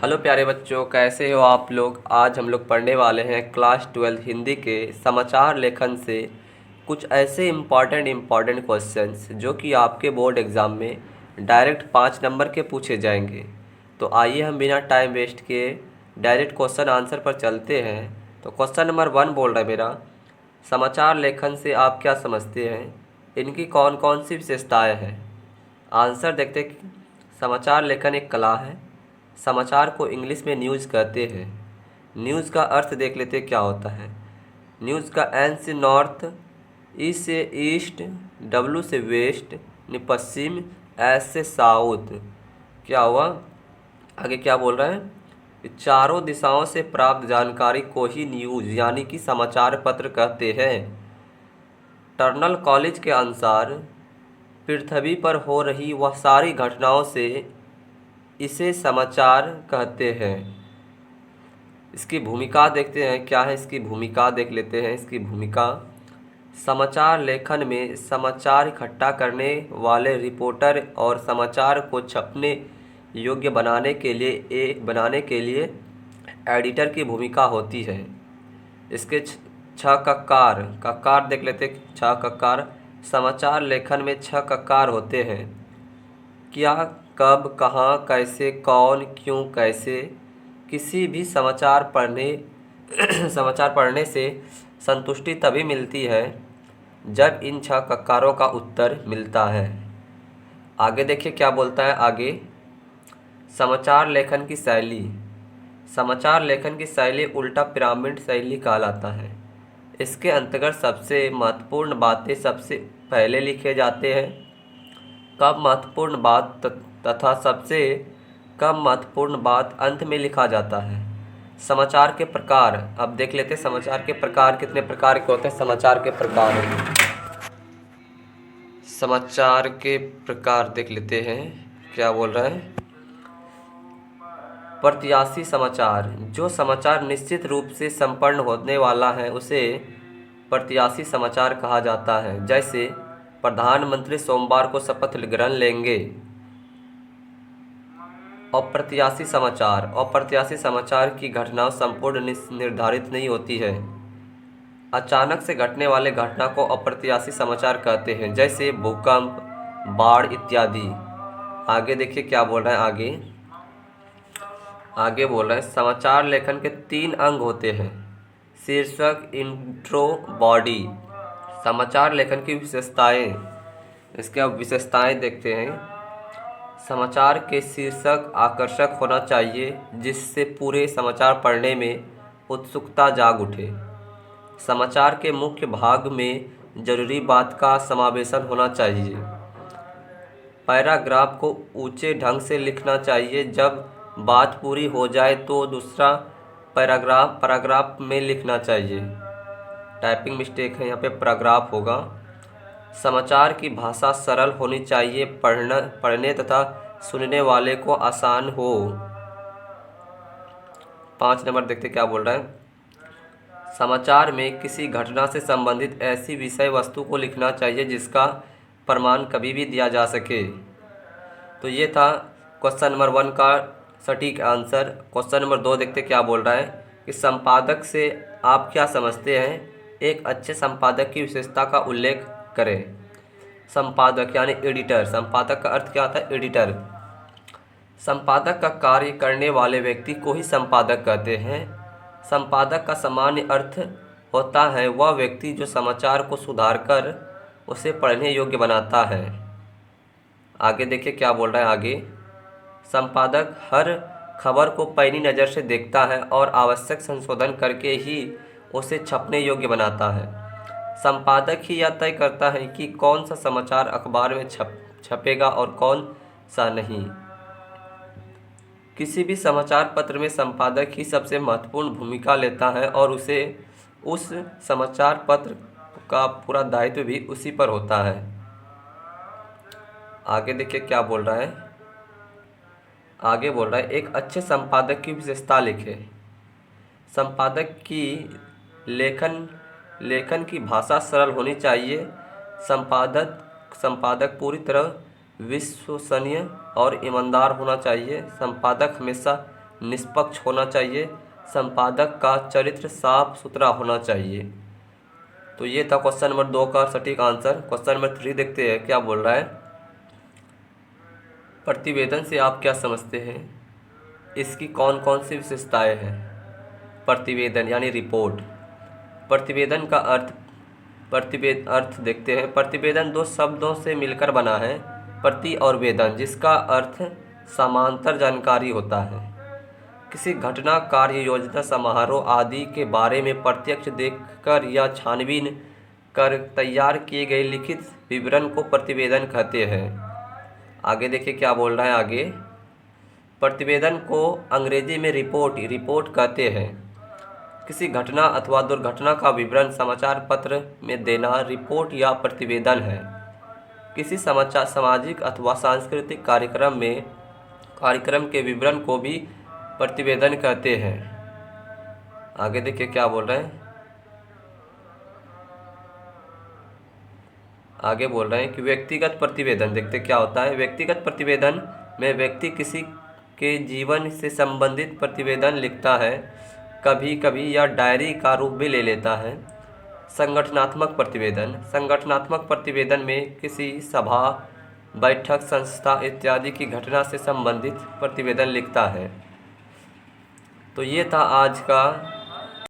Hello प्यारे बच्चों, कैसे हो आप लोग। आज हम लोग पढ़ने वाले हैं क्लास 12 हिंदी के समाचार लेखन से कुछ ऐसे इम्पॉर्टेंट क्वेश्चंस जो कि आपके बोर्ड एग्ज़ाम में डायरेक्ट 5 नंबर के पूछे जाएंगे। तो आइए हम बिना टाइम वेस्ट किए डायरेक्ट क्वेश्चन आंसर पर चलते हैं। तो क्वेश्चन नंबर 1 बोल रहा है मेरा, समाचार लेखन से आप क्या समझते हैं, इनकी कौन कौन सी विशेषताएँ हैं। आंसर देखते कि समाचार लेखन एक कला है। समाचार को इंग्लिश में न्यूज़ कहते हैं। न्यूज़ का अर्थ देख लेते क्या होता है। न्यूज़ का एन से नॉर्थ, ई से ईस्ट, डब्ल्यू से वेस्ट, पश्चिम, एस से साउथ। क्या हुआ, आगे क्या बोल रहा है कि चारों दिशाओं से प्राप्त जानकारी को ही न्यूज़ यानी कि समाचार पत्र कहते हैं। टर्नल कॉलेज के अनुसार पृथ्वी पर हो रही वह सारी घटनाओं से इसे समाचार कहते हैं। इसकी भूमिका देखते हैं, क्या है इसकी भूमिका देख लेते हैं। इसकी भूमिका, समाचार लेखन में समाचार इकट्ठा करने वाले रिपोर्टर और समाचार को छपने योग्य बनाने के लिए एडिटर की भूमिका होती है। इसके छह कक्कार देख लेते हैं। छह कक्कार, समाचार लेखन में 6 कक्कार होते हैं। क्या, कब, कहाँ, कैसे, कौन, क्यों, कैसे। किसी भी समाचार पढ़ने से संतुष्टि तभी मिलती है जब इन 6 कक्कारों का उत्तर मिलता है। आगे देखिए क्या बोलता है। आगे, समाचार लेखन की शैली। समाचार लेखन की शैली उल्टा पिरामिड शैली कहलाता है। इसके अंतर्गत सबसे महत्वपूर्ण बातें सबसे पहले लिखे जाते हैं। कम महत्वपूर्ण बात तथा सबसे कम महत्वपूर्ण बात अंत में लिखा जाता है। समाचार के प्रकार, अब देख लेते हैं समाचार के प्रकार कितने प्रकार के होते हैं। समाचार के प्रकार देख लेते हैं, क्या बोल रहा है। प्रत्याशी समाचार, जो समाचार निश्चित रूप से संपन्न होने वाला है उसे प्रत्याशी समाचार कहा जाता है। जैसे प्रधानमंत्री सोमवार को शपथ ग्रहण लेंगे। अप्रत्याशी समाचार की घटना संपूर्ण निर्धारित नहीं होती है। अचानक से घटने वाले घटना को अप्रत्याशी समाचार कहते हैं, जैसे भूकंप, बाढ़ इत्यादि। आगे देखिए क्या बोल रहा है। आगे बोल रहा है, समाचार लेखन के 3 अंग होते हैं। शीर्षक, इंट्रो, बॉडी। समाचार लेखन की विशेषताएं, इसके अब विशेषताएं देखते हैं। समाचार के शीर्षक आकर्षक होना चाहिए जिससे पूरे समाचार पढ़ने में उत्सुकता जाग उठे। समाचार के मुख्य भाग में जरूरी बात का समावेशन होना चाहिए। पैराग्राफ को ऊंचे ढंग से लिखना चाहिए। जब बात पूरी हो जाए तो दूसरा पैराग्राफ में लिखना चाहिए। टाइपिंग मिस्टेक है यहाँ पे, पैराग्राफ होगा। समाचार की भाषा सरल होनी चाहिए, पढ़ने तथा सुनने वाले को आसान हो। 5 नंबर देखते क्या बोल रहा है। समाचार में किसी घटना से संबंधित ऐसी विषय वस्तु को लिखना चाहिए जिसका प्रमाण कभी भी दिया जा सके। तो ये था क्वेश्चन नंबर 1 का सटीक आंसर। क्वेश्चन नंबर 2 देखते क्या बोल रहा है कि संपादक से आप क्या समझते हैं, एक अच्छे संपादक की विशेषता का उल्लेख करें। संपादक यानी एडिटर, संपादक का अर्थ क्या होता है, एडिटर। संपादक का कार्य करने वाले व्यक्ति को ही संपादक कहते हैं। संपादक का सामान्य अर्थ होता है वह व्यक्ति जो समाचार को सुधारकर उसे पढ़ने योग्य बनाता है। आगे देखिए क्या बोल रहा है। आगे, संपादक हर खबर को पैनी नज़र से देखता है और आवश्यक संशोधन करके ही उसे छपने योग्य बनाता है। संपादक ही यह तय करता है कि कौन सा समाचार अखबार में छपेगा और कौन सा नहीं। किसी भी समाचार पत्र में संपादक ही सबसे महत्वपूर्ण भूमिका लेता है और उस समाचार पत्र का पूरा दायित्व भी उसी पर होता है। आगे देखिए क्या बोल रहा है। आगे बोल रहा है, एक अच्छे संपादक की विशेषता लिखे। संपादक की लेखन की भाषा सरल होनी चाहिए। संपादक पूरी तरह विश्वसनीय और ईमानदार होना चाहिए। संपादक हमेशा निष्पक्ष होना चाहिए, संपादक का चरित्र साफ सुथरा होना चाहिए। तो ये था क्वेश्चन नंबर 2 का सटीक आंसर। क्वेश्चन नंबर 3 देखते हैं क्या बोल रहा है। प्रतिवेदन से आप क्या समझते हैं, इसकी कौन कौन सी विशेषताएं हैं। प्रतिवेदन यानी रिपोर्ट। प्रतिवेदन का अर्थ देखते हैं। प्रतिवेदन दो शब्दों से मिलकर बना है, प्रति और वेदन, जिसका अर्थ समांतर जानकारी होता है। किसी घटना, कार्य, योजना, समारोह आदि के बारे में प्रत्यक्ष देखकर या छानबीन कर तैयार किए गए लिखित विवरण को प्रतिवेदन कहते हैं। आगे देखिए क्या बोल रहा है आगे। प्रतिवेदन को अंग्रेजी में रिपोर्ट कहते हैं। किसी घटना अथवा दुर्घटना का विवरण समाचार पत्र में देना रिपोर्ट या प्रतिवेदन है। किसी सामाजिक अथवा सांस्कृतिक कार्यक्रम के विवरण को भी प्रतिवेदन कहते हैं। आगे देखिए क्या बोल रहे हैं। आगे बोल रहे हैं कि व्यक्तिगत प्रतिवेदन देखते क्या होता है। व्यक्तिगत प्रतिवेदन में व्यक्ति किसी के जीवन से संबंधित प्रतिवेदन लिखता है, कभी कभी यह डायरी का रूप भी ले लेता है। संगठनात्मक प्रतिवेदन में किसी सभा, बैठक, संस्था इत्यादि की घटना से संबंधित प्रतिवेदन लिखता है। तो ये था आज का